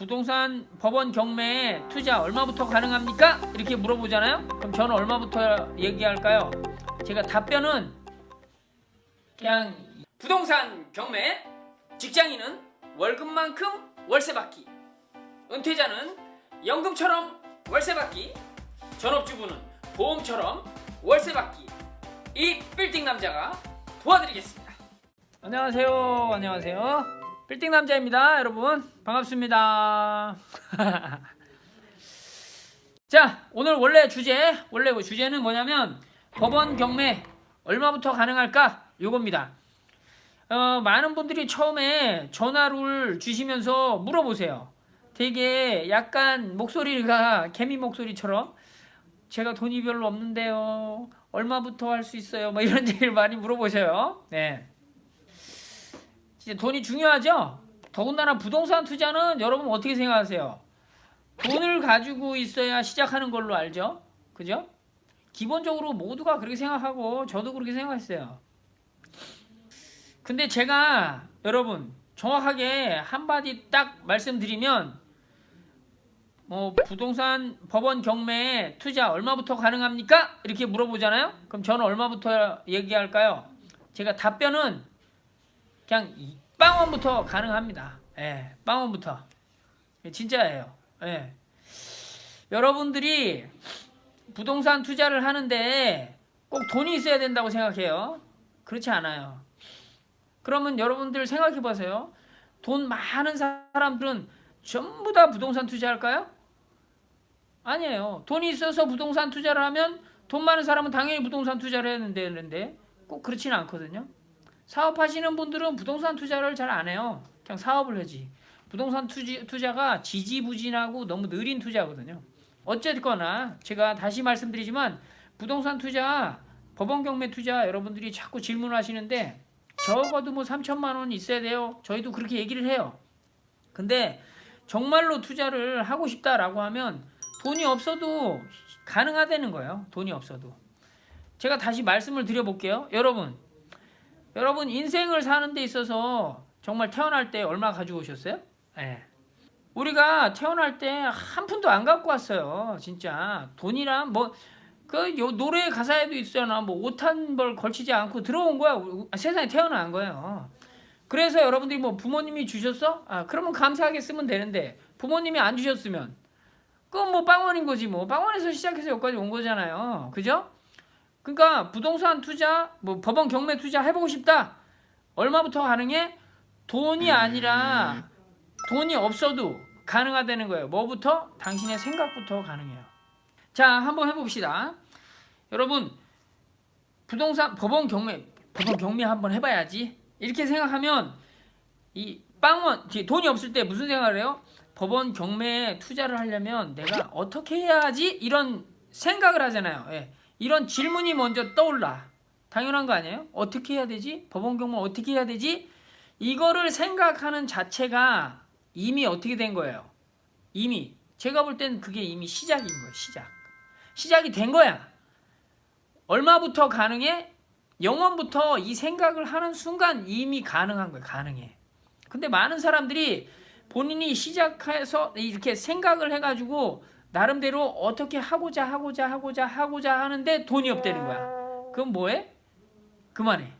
부동산 법원 경매에 투자 얼마부터 가능합니까? 이렇게 물어보잖아요. 그럼 저는 얼마부터 얘기할까요? 제가 답변은 그냥 부동산 경매, 직장인은 월급만큼 월세 받기, 은퇴자는 연금처럼 월세 받기, 전업주부는 보험처럼 월세 받기, 이 빌딩 남자가 도와드리겠습니다. 안녕하세요. 빌딩 남자입니다. 여러분 반갑습니다. 자, 오늘 원래 주제는 뭐냐면 법원 경매 얼마부터 가능할까? 요겁니다. 많은 분들이 처음에 전화를 주시면서 물어보세요. 되게 약간 목소리가 개미 목소리처럼 제가 돈이 별로 없는데요, 얼마부터 할 수 있어요? 뭐 이런 얘기를 많이 물어보셔요. 네. 진짜 돈이 중요하죠? 더군다나 부동산 투자는 여러분 어떻게 생각하세요? 돈을 가지고 있어야 시작하는 걸로 알죠? 그죠? 기본적으로 모두가 그렇게 생각하고 저도 그렇게 생각했어요. 근데 제가 여러분 정확하게 한마디 딱 말씀드리면 부동산 법원 경매에 투자 얼마부터 가능합니까? 이렇게 물어보잖아요. 그럼 저는 얼마부터 얘기할까요? 제가 답변은 그냥 빵원부터 가능합니다. 예, 빵원부터. 진짜예요. 예. 여러분들이 부동산 투자를 하는데 꼭 돈이 있어야 된다고 생각해요. 그렇지 않아요. 그러면 여러분들 생각해 보세요. 돈 많은 사람들은 전부 다 부동산 투자할까요? 아니에요. 돈이 있어서 부동산 투자를 하면 돈 많은 사람은 당연히 부동산 투자를 해야 되는데 꼭 그렇지는 않거든요. 사업하시는 분들은 부동산 투자를 잘 안 해요. 그냥 사업을 하지. 부동산 투자가 지지부진하고 너무 느린 투자거든요. 어쨌거나 제가 다시 말씀드리지만 부동산 투자, 법원 경매 투자 여러분들이 자꾸 질문하시는데 적어도 3천만 원 있어야 돼요. 저희도 그렇게 얘기를 해요. 근데 정말로 투자를 하고 싶다라고 하면 돈이 없어도 가능하다는 거예요. 돈이 없어도. 제가 다시 말씀을 드려볼게요. 여러분 인생을 사는 데 있어서 정말 태어날 때 얼마 가지고 오셨어요? 네. 우리가 태어날 때 한 푼도 안 갖고 왔어요. 진짜 돈이란 노래 가사에도 있잖아. 옷 한 벌 걸치지 않고 들어온 거야. 세상에 태어난 거예요. 그래서 여러분들이 부모님이 주셨어? 그러면 감사하게 쓰면 되는데 부모님이 안 주셨으면 그건 빵원인 거지. 빵원에서 시작해서 여기까지 온 거잖아요. 그죠? 그러니까 부동산 투자, 법원 경매 투자 해보고 싶다. 얼마부터 가능해? 돈이 아니라 돈이 없어도 가능하다는 거예요. 뭐부터? 당신의 생각부터 가능해요. 자, 한번 해봅시다. 여러분 부동산 법원 경매 한번 해봐야지. 이렇게 생각하면 이 돈이 없을 때 무슨 생각을 해요? 법원 경매에 투자를 하려면 내가 어떻게 해야 하지? 이런 생각을 하잖아요. 예. 이런 질문이 먼저 떠올라. 당연한 거 아니에요? 어떻게 해야 되지? 법원 경매 어떻게 해야 되지? 이거를 생각하는 자체가 이미 어떻게 된 거예요? 이미 제가 볼 땐 그게 이미 시작인 거예요. 시작이 된 거야. 얼마부터 가능해? 0원부터 이 생각을 하는 순간 이미 가능한 거예요. 가능해. 근데 많은 사람들이 본인이 시작해서 이렇게 생각을 해가지고 나름대로 어떻게 하고자 하는데 돈이 없다는 거야. 그럼 뭐해? 그만해.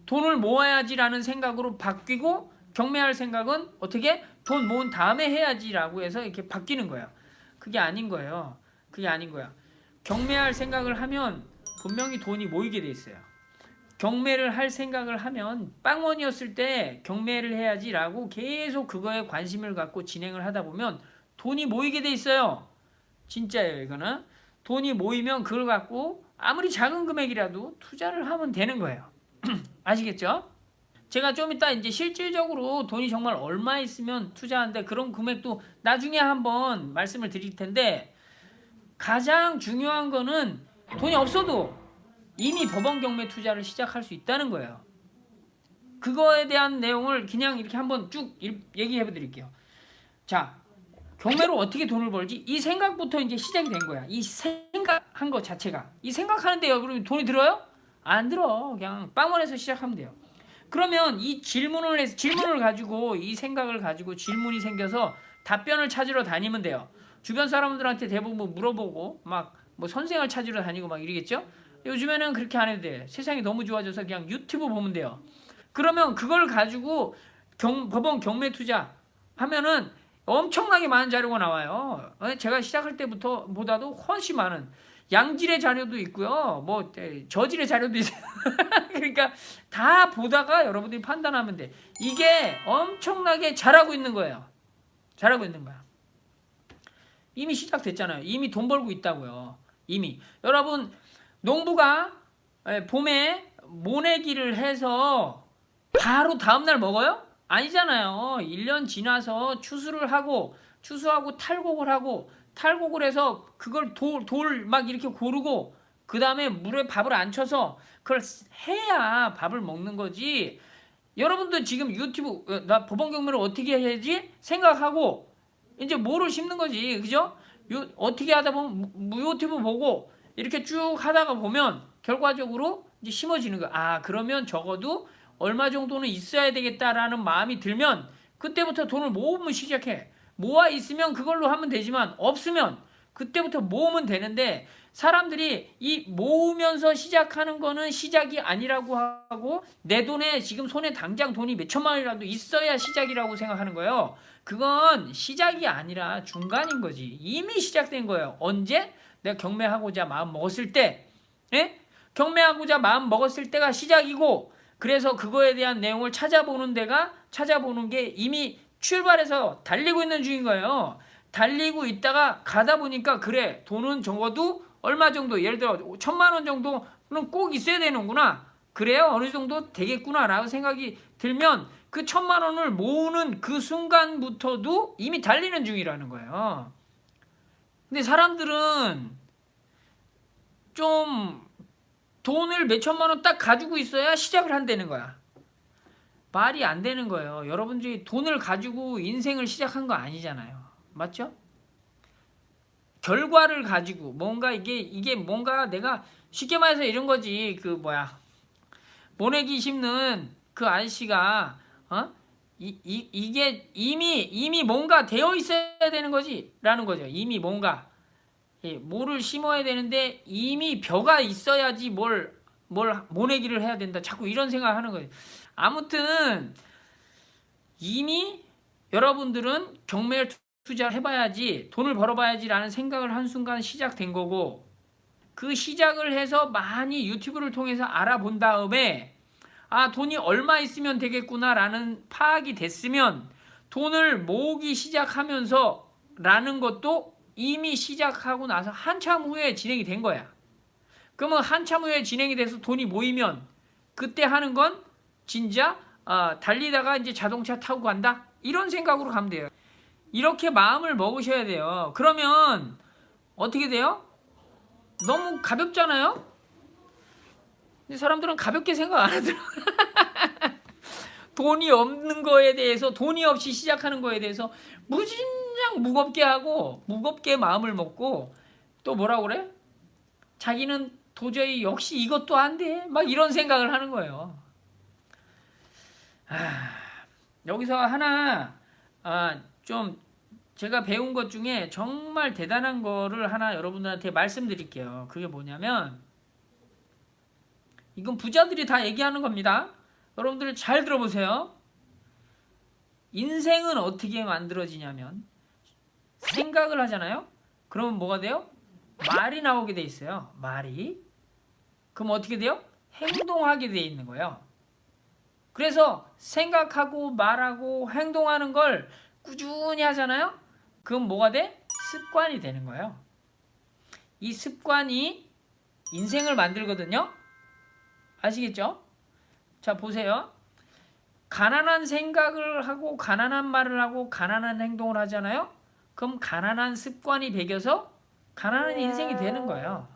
돈을 모아야지라는 생각으로 바뀌고 경매할 생각은 어떻게? 돈 모은 다음에 해야지라고 해서 이렇게 바뀌는 거야. 그게 아닌 거예요. 경매할 생각을 하면 분명히 돈이 모이게 돼 있어요. 경매를 할 생각을 하면 빵원이었을 때 경매를 해야지라고 계속 그거에 관심을 갖고 진행을 하다 보면 돈이 모이게 돼 있어요. 진짜예요. 이거는 돈이 모이면 그걸 갖고 아무리 작은 금액이라도 투자를 하면 되는 거예요. 아시겠죠? 제가 좀 이따 이제 실질적으로 돈이 정말 얼마 있으면 투자하는데 그런 금액도 나중에 한번 말씀을 드릴 텐데, 가장 중요한 거는 돈이 없어도 이미 법원 경매 투자를 시작할 수 있다는 거예요. 그거에 대한 내용을 그냥 이렇게 한번 쭉 얘기해 드릴게요. 자, 경매로 어떻게 돈을 벌지? 이 생각부터 이제 시작이 된 거야. 이 생각한 것 자체가. 이 생각하는데 여러분 돈이 들어요? 안 들어. 그냥 빵원에서 시작하면 돼요. 그러면 이 질문을 가지고 이 생각을 가지고 질문이 생겨서 답변을 찾으러 다니면 돼요. 주변 사람들한테 대부분 뭐 물어보고 막 뭐 선생을 찾으러 다니고 막 이러겠죠? 요즘에는 그렇게 안 해도 돼. 세상이 너무 좋아져서 그냥 유튜브 보면 돼요. 그러면 그걸 가지고 법원 경매 투자 하면은 엄청나게 많은 자료가 나와요. 제가 시작할 때부터 보다도 훨씬 많은 양질의 자료도 있고요. 뭐 저질의 자료도 있어요. 그러니까 다 보다가 여러분들이 판단하면 돼. 이게 엄청나게 잘하고 있는 거예요. 잘하고 있는 거야. 이미 시작됐잖아요. 이미 돈 벌고 있다고요. 이미 여러분 농부가 봄에 모내기를 해서 바로 다음날 먹어요? 아니잖아요. 1년 지나서 추수하고 탈곡을 해서 그걸 돌 막 이렇게 고르고 그 다음에 물에 밥을 안 쳐서 그걸 해야 밥을 먹는 거지. 여러분도 지금 유튜브 나 법원 경매를 어떻게 해야지 생각하고 이제 뭐를 심는 거지. 그죠? 어떻게 하다 보면 유튜브 보고 이렇게 쭉 하다가 보면 결과적으로 이제 심어지는 거야. 아, 그러면 적어도 얼마 정도는 있어야 되겠다라는 마음이 들면 그때부터 돈을 모으면 시작해. 모아 있으면 그걸로 하면 되지만 없으면 그때부터 모으면 되는데 사람들이 이 모으면서 시작하는 거는 시작이 아니라고 하고 내 돈에 지금 손에 당장 돈이 몇 천만 원이라도 있어야 시작이라고 생각하는 거예요. 그건 시작이 아니라 중간인 거지. 이미 시작된 거예요. 언제? 내가 경매하고자 마음 먹었을 때. 예? 경매하고자 마음 먹었을 때가 시작이고 그래서 그거에 대한 내용을 찾아보는 게 이미 출발해서 달리고 있는 중인 거예요. 달리고 있다가 가다 보니까 그래 돈은 적어도 얼마 정도 예를 들어 1,000만 원 정도는 꼭 있어야 되는구나. 그래요 어느 정도 되겠구나 라고 생각이 들면 그 1,000만 원을 모으는 그 순간부터도 이미 달리는 중이라는 거예요. 근데 사람들은 좀 돈을 몇 천만 원 딱 가지고 있어야 시작을 한다는 거야. 말이 안 되는 거예요. 여러분들이 돈을 가지고 인생을 시작한 거 아니잖아요. 맞죠? 결과를 가지고 뭔가 이게 뭔가 내가 쉽게 말해서 이런 거지. 모내기 심는 그 아저씨가 이게 이미 뭔가 되어 있어야 되는 거지라는 거죠. 이미 뭔가 뭐를 심어야 되는데 이미 벼가 있어야지 뭘 모내기를 해야 된다. 자꾸 이런 생각을 하는 거예요. 아무튼 이미 여러분들은 경매를 투자를 해봐야지 돈을 벌어봐야지라는 생각을 한순간 시작된 거고 그 시작을 해서 많이 유튜브를 통해서 알아본 다음에 아 돈이 얼마 있으면 되겠구나라는 파악이 됐으면 돈을 모으기 시작하면서 라는 것도 이미 시작하고 나서 한참 후에 진행이 된 거야. 그러면 한참 후에 진행이 돼서 돈이 모이면 그때 하는 건 진짜 달리다가 이제 자동차 타고 간다? 이런 생각으로 가면 돼요. 이렇게 마음을 먹으셔야 돼요. 그러면 어떻게 돼요? 너무 가볍잖아요? 근데 사람들은 가볍게 생각 안 하더라고요. 돈이 없는 거에 대해서 돈이 없이 시작하는 거에 대해서 무진장 무겁게 하고 무겁게 마음을 먹고 또 뭐라고 그래? 자기는 도저히 역시 이것도 안 돼. 막 이런 생각을 하는 거예요. 여기서 하나 좀 제가 배운 것 중에 정말 대단한 거를 하나 여러분들한테 말씀드릴게요. 그게 뭐냐면 이건 부자들이 다 얘기하는 겁니다. 여러분들 잘 들어보세요. 인생은 어떻게 만들어지냐면 생각을 하잖아요. 그러면 뭐가 돼요? 말이 나오게 돼 있어요. 말이. 그럼 어떻게 돼요? 행동하게 돼 있는 거예요. 그래서 생각하고 말하고 행동하는 걸 꾸준히 하잖아요. 그럼 뭐가 돼? 습관이 되는 거예요. 이 습관이 인생을 만들거든요. 아시겠죠? 자 보세요. 가난한 생각을 하고 가난한 말을 하고 가난한 행동을 하잖아요. 그럼 가난한 습관이 배겨서 가난한 인생이 되는 거예요.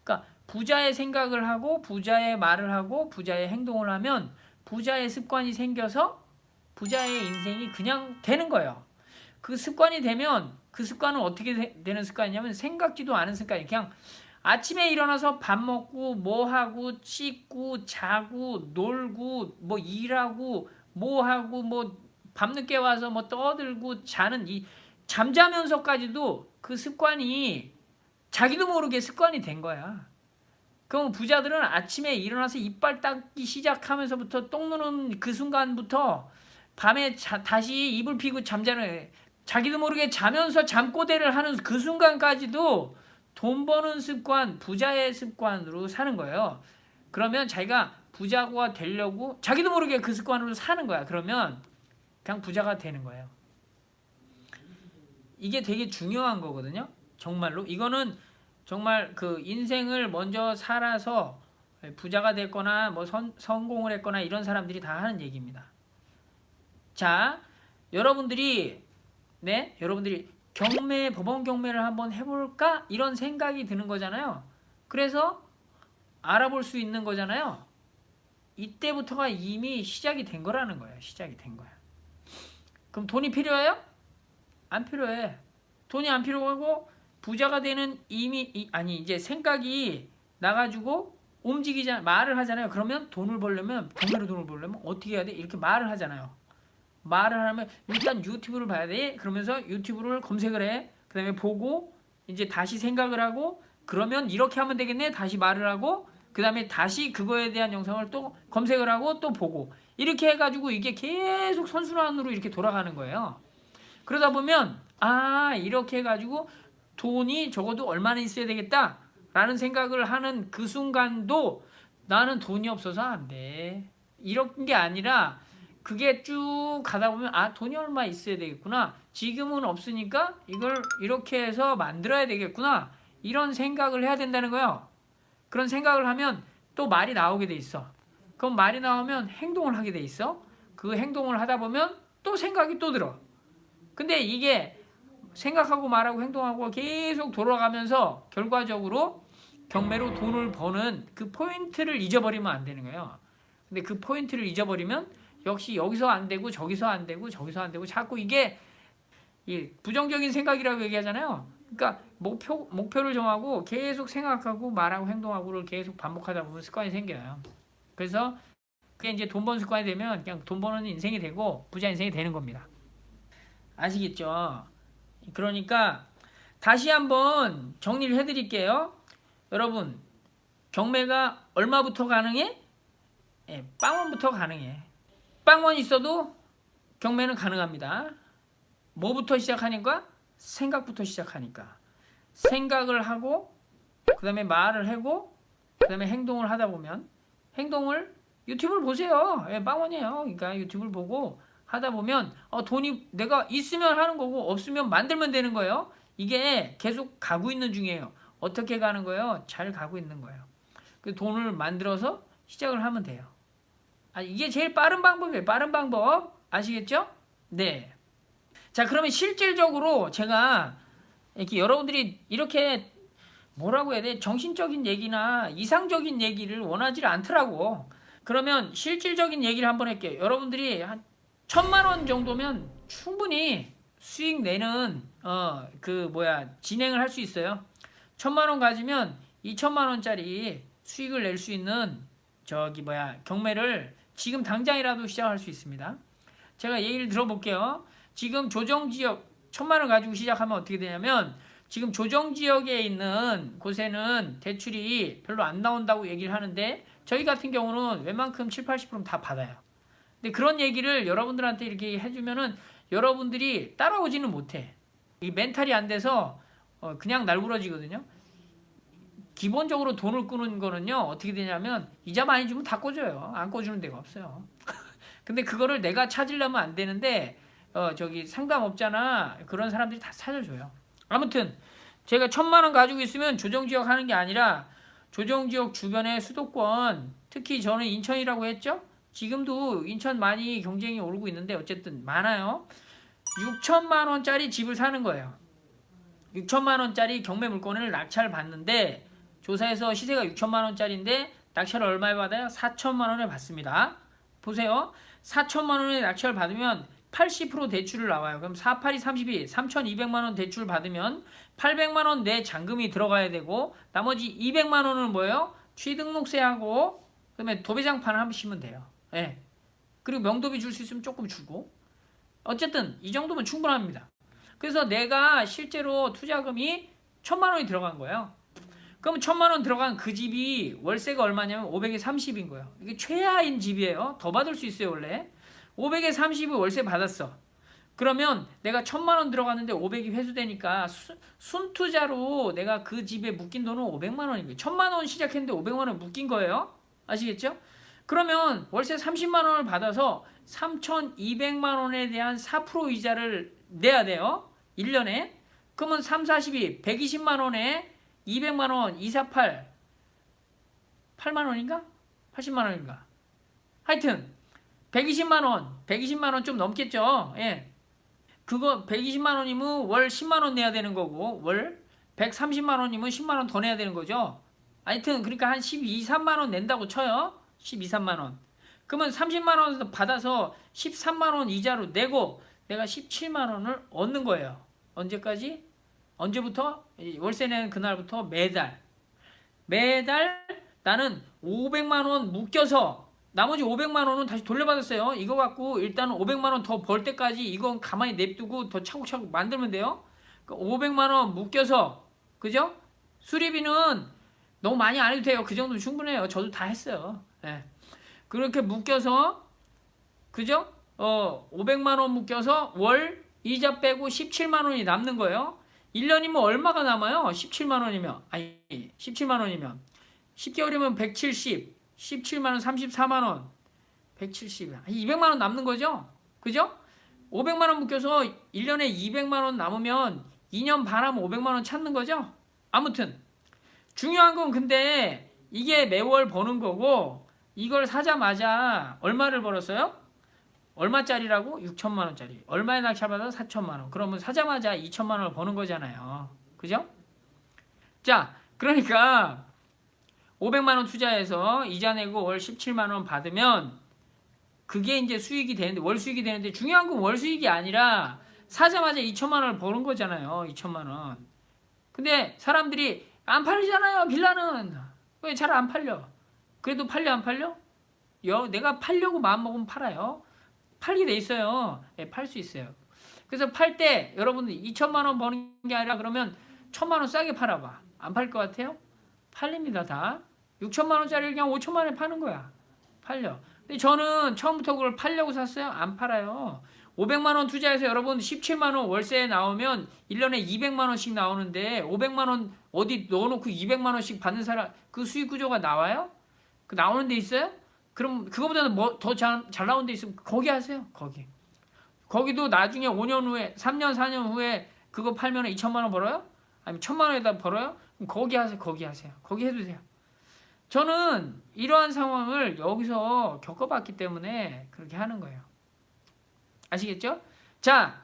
그러니까 부자의 생각을 하고 부자의 말을 하고 부자의 행동을 하면 부자의 습관이 생겨서 부자의 인생이 그냥 되는 거예요. 그 습관이 되면 그 습관은 어떻게 되는 습관이냐면 생각지도 않은 습관이 그냥 아침에 일어나서 밥 먹고 뭐 하고 씻고 자고 놀고 뭐 일하고 뭐 하고 뭐 밤늦게 와서 뭐 떠들고 자는 이 잠자면서까지도 그 습관이 자기도 모르게 습관이 된 거야. 그럼 부자들은 아침에 일어나서 이빨 닦기 시작하면서부터 똥 누는 그 순간부터 밤에 다시 이불 피고 잠자는, 자기도 모르게 자면서 잠꼬대를 하는 그 순간까지도 돈 버는 습관, 부자의 습관으로 사는 거예요. 그러면 자기가 부자가 되려고 자기도 모르게 그 습관으로 사는 거야. 그러면 그냥 부자가 되는 거예요. 이게 되게 중요한 거거든요. 정말로. 이거는 정말 그 인생을 먼저 살아서 부자가 됐거나 뭐 성공을 했거나 이런 사람들이 다 하는 얘기입니다. 자, 여러분들이 경매, 법원 경매를 한번 해볼까? 이런 생각이 드는 거잖아요. 그래서 알아볼 수 있는 거잖아요. 이때부터가 이미 시작이 된 거라는 거예요. 시작이 된 거야. 그럼 돈이 필요해요? 안 필요해. 돈이 안 필요하고 부자가 되는 이제 생각이 나가지고 움직이자 말을 하잖아요. 그러면 경매로 돈을 벌려면 어떻게 해야 돼? 이렇게 말을 하잖아요. 말을 하면 일단 유튜브를 봐야 돼. 그러면서 유튜브를 검색을 해. 그 다음에 보고 이제 다시 생각을 하고 그러면 이렇게 하면 되겠네. 다시 말을 하고 그 다음에 다시 그거에 대한 영상을 또 검색을 하고 또 보고 이렇게 해가지고 이게 계속 선순환으로 이렇게 돌아가는 거예요. 그러다 보면 이렇게 해가지고 돈이 적어도 얼마나 있어야 되겠다 라는 생각을 하는 그 순간도 나는 돈이 없어서 안 돼. 이런 게 아니라 그게 쭉 가다 보면 돈이 얼마 있어야 되겠구나. 지금은 없으니까 이걸 이렇게 해서 만들어야 되겠구나. 이런 생각을 해야 된다는 거예요. 그런 생각을 하면 또 말이 나오게 돼 있어. 그럼 말이 나오면 행동을 하게 돼 있어. 그 행동을 하다 보면 또 생각이 또 들어. 근데 이게 생각하고 말하고 행동하고 계속 돌아가면서 결과적으로 경매로 돈을 버는 그 포인트를 잊어버리면 안 되는 거예요. 근데 그 포인트를 잊어버리면 역시 여기서 안 되고 저기서 안 되고 저기서 안 되고 자꾸 이게 부정적인 생각이라고 얘기하잖아요. 그러니까 목표를 정하고 계속 생각하고 말하고 행동하고를 계속 반복하다 보면 습관이 생겨요. 그래서 그게 이제 돈 버는 습관이 되면 그냥 돈 버는 인생이 되고 부자 인생이 되는 겁니다. 아시겠죠? 그러니까 다시 한번 정리를 해드릴게요. 여러분, 경매가 얼마부터 가능해? 빵원부터 가능해. 빵원 있어도 경매는 가능합니다. 뭐부터 시작하니까? 생각부터 시작하니까. 생각을 하고 그 다음에 말을 하고 그 다음에 행동을 하다 보면 유튜브를 보세요. 빵원이에요. 그러니까 유튜브를 보고 하다 보면 돈이 내가 있으면 하는 거고 없으면 만들면 되는 거예요. 이게 계속 가고 있는 중이에요. 어떻게 가는 거예요? 잘 가고 있는 거예요. 그 돈을 만들어서 시작을 하면 돼요. 이게 제일 빠른 방법이에요. 빠른 방법. 아시겠죠? 네. 자, 그러면 실질적으로 제가 이렇게 여러분들이 이렇게 뭐라고 해야 돼? 정신적인 얘기나 이상적인 얘기를 원하지 않더라고. 그러면 실질적인 얘기를 한번 할게요. 여러분들이 한 1,000만 원 정도면 충분히 수익 내는 진행을 할 수 있어요. 1,000만 원 가지면 2,000만 원짜리 수익을 낼 수 있는 경매를 지금 당장이라도 시작할 수 있습니다. 제가 얘기를 들어볼게요. 지금 조정지역 1,000만 원 가지고 시작하면 어떻게 되냐면 지금 조정지역에 있는 곳에는 대출이 별로 안 나온다고 얘기를 하는데 저희 같은 경우는 웬만큼 70-80%는 다 받아요. 근데 그런 얘기를 여러분들한테 이렇게 해주면은 여러분들이 따라오지는 못해. 이 멘탈이 안 돼서 그냥 날부러지거든요. 기본적으로 돈을 끄는 거는요 어떻게 되냐면 이자 많이 주면 다 꿔줘요. 안 꿔주는 데가 없어요. 근데 그거를 내가 찾으려면 안 되는데 상담업자나 그런 사람들이 다 찾아줘요. 아무튼 제가 1,000만 원 가지고 있으면 조정지역 하는 게 아니라 조정지역 주변의 수도권, 특히 저는 인천이라고 했죠. 지금도 인천 많이 경쟁이 오르고 있는데 어쨌든 많아요. 6,000만 원짜리 집을 사는 거예요. 6,000만 원짜리 경매 물건을 낙찰 받는데 조사해서 시세가 6,000만 원짜리인데 낙찰을 얼마에 받아요? 4,000만 원에 받습니다. 보세요. 4,000만 원에 낙찰을 받으면 80% 대출을 나와요. 그럼 4, 8이 32, 3,200만 원 대출 받으면 800만 원 내 잔금이 들어가야 되고 나머지 200만 원은 뭐예요? 취등록세하고 그다음에 도배장판 하시면 돼요. 예. 그리고 명도비 줄 수 있으면 조금 주고 어쨌든 이 정도면 충분합니다. 그래서 내가 실제로 투자금이 1,000만 원이 들어간 거예요. 그럼 1,000만 원 들어간 그 집이 월세가 얼마냐면 500에 30인 거예요. 이게 최하인 집이에요. 더 받을 수 있어요 원래. 500에 30이 월세 받았어. 그러면 내가 1,000만 원 들어갔는데 500이 회수되니까 순투자로 내가 그 집에 묶인 돈은 500만 원인 거예요. 1,000만 원 시작했는데 500만 원 묶인 거예요. 아시겠죠? 그러면 월세 30만 원을 받아서 3,200만 원에 대한 4% 이자를 내야 돼요. 1년에. 그러면 3, 42, 120만 원에 200만 원, 248, 8만 원인가? 80만 원인가? 하여튼 120만 원 좀 넘겠죠. 예. 그거 120만 원이면 월 10만 원 내야 되는 거고 월 130만 원이면 10만 원 더 내야 되는 거죠. 하여튼 그러니까 한 12, 3만 원 낸다고 쳐요. 12, 3만 원. 그러면 30만 원 받아서 13만 원 이자로 내고 내가 17만 원을 얻는 거예요. 언제까지? 언제부터? 월세 내는 그날부터 매달 나는 500만 원 묶여서 나머지 500만 원은 다시 돌려받았어요. 이거 갖고 일단 500만 원 더 벌 때까지 이건 가만히 냅두고 더 차곡차곡 만들면 돼요. 500만 원 묶여서 그죠? 수리비는 너무 많이 안 해도 돼요. 그 정도면 충분해요. 저도 다 했어요. 네. 그렇게 묶여서 그죠? 500만 원 묶여서 월 이자 빼고 17만 원이 남는 거예요. 1년이면 얼마가 남아요? 17만 원이면 17만 원이면 10개월이면 170 17만 원 34만 원 170 200만 원 남는 거죠? 그죠? 500만 원 묶여서 1년에 200만 원 남으면 2년 반 하면 500만 원 찾는 거죠? 아무튼 중요한 건 근데 이게 매월 버는 거고 이걸 사자마자 얼마를 벌었어요? 얼마짜리라고? 6천만 원짜리. 얼마에 낙찰받아서 4천만 원. 그러면 사자마자 2천만 원을 버는 거잖아요. 그죠? 자, 그러니까 500만 원 투자해서 이자 내고 월 17만 원 받으면 그게 이제 수익이 되는데 월 수익이 되는데 중요한 건 월 수익이 아니라 사자마자 2천만 원을 버는 거잖아요. 2천만 원. 근데 사람들이 안 팔리잖아요. 빌라는. 왜 잘 안 팔려? 그래도 팔려 안 팔려? 내가 팔려고 마음먹으면 팔아요. 팔게 돼 있어요. 예, 팔 수 있어요. 그래서 팔 때 여러분들 2천만 원 버는 게 아니라 그러면 1,000만 원 싸게 팔아봐. 안 팔 것 같아요? 팔립니다 다. 6천만 원짜리 그냥 5천만 원에 파는 거야. 팔려. 근데 저는 처음부터 그걸 팔려고 샀어요? 안 팔아요. 500만 원 투자해서 여러분 17만 원 월세에 나오면 1년에 200만 원씩 나오는데 500만 원 어디 넣어놓고 200만 원씩 받는 사람 그 수익 구조가 나와요? 그 나오는 데 있어요? 그럼 그거보다는 뭐 더 잘 나오는 데 있으면 거기 하세요. 거기도 나중에 5년 후에 3년 4년 후에 그거 팔면 2천만 원 벌어요? 아니면 1,000만 원에다 벌어요? 그럼 거기 하세요. 거기 해도 돼요. 저는 이러한 상황을 여기서 겪어봤기 때문에 그렇게 하는 거예요. 아시겠죠? 자,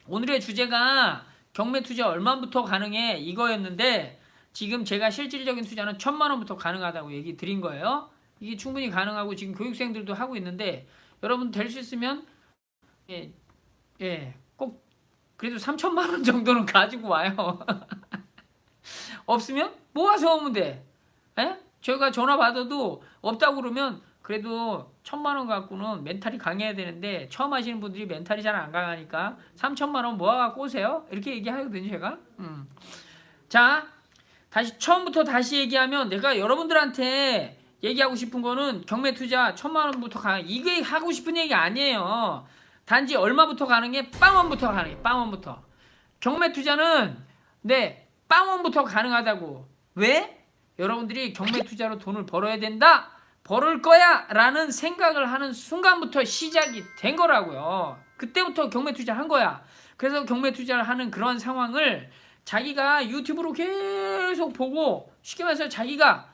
오늘의 주제가 경매 투자 얼마부터 가능해 이거였는데 지금 제가 실질적인 투자는 1,000만 원부터 가능하다고 얘기 드린 거예요. 이게 충분히 가능하고 지금 교육생들도 하고 있는데 여러분 될 수 있으면 꼭 그래도 3천만 원 정도는 가지고 와요. 없으면 모아서 오면 돼. 저희가 전화 받아도 없다고 그러면 그래도 1,000만 원 갖고는 멘탈이 강해야 되는데 처음 하시는 분들이 멘탈이 잘 안 강하니까 3천만 원 모아갖고 오세요. 이렇게 얘기하거든요 제가. 자, 처음부터 다시 얘기하면 내가 여러분들한테 얘기하고 싶은 거는 경매 투자 1,000만 원부터 가능. 이게 하고 싶은 얘기 아니에요. 단지 얼마부터 가능해? 빵원부터 가능해. 빵원부터. 경매 투자는 빵원부터 가능하다고. 왜? 여러분들이 경매 투자로 돈을 벌어야 된다. 벌을 거야 라는 생각을 하는 순간부터 시작이 된 거라고요. 그때부터 경매 투자를 한 거야. 그래서 경매 투자를 하는 그런 상황을 자기가 유튜브로 계속 보고 쉽게 말해서 자기가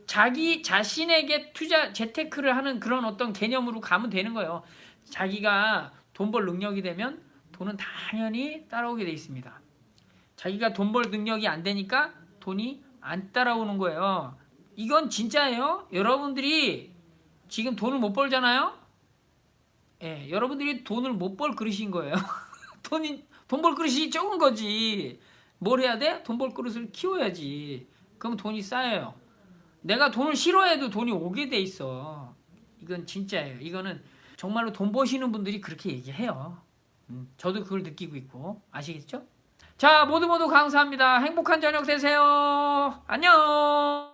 자기 자신에게 투자 재테크를 하는 그런 어떤 개념으로 가면 되는 거예요. 자기가 돈 벌 능력이 되면 돈은 당연히 따라오게 돼 있습니다. 자기가 돈 벌 능력이 안 되니까 돈이 안 따라오는 거예요. 이건 진짜예요. 여러분들이 지금 돈을 못 벌잖아요. 예, 여러분들이 돈을 못 벌 그릇인 거예요. 돈 벌 그릇이 적은 거지. 뭘 해야 돼? 돈 벌 그릇을 키워야지. 그럼 돈이 쌓여요. 내가 돈을 싫어해도 돈이 오게 돼 있어. 이건 진짜예요. 이거는 정말로 돈 버시는 분들이 그렇게 얘기해요. 저도 그걸 느끼고 있고. 아시겠죠? 자, 모두 감사합니다. 행복한 저녁 되세요. 안녕.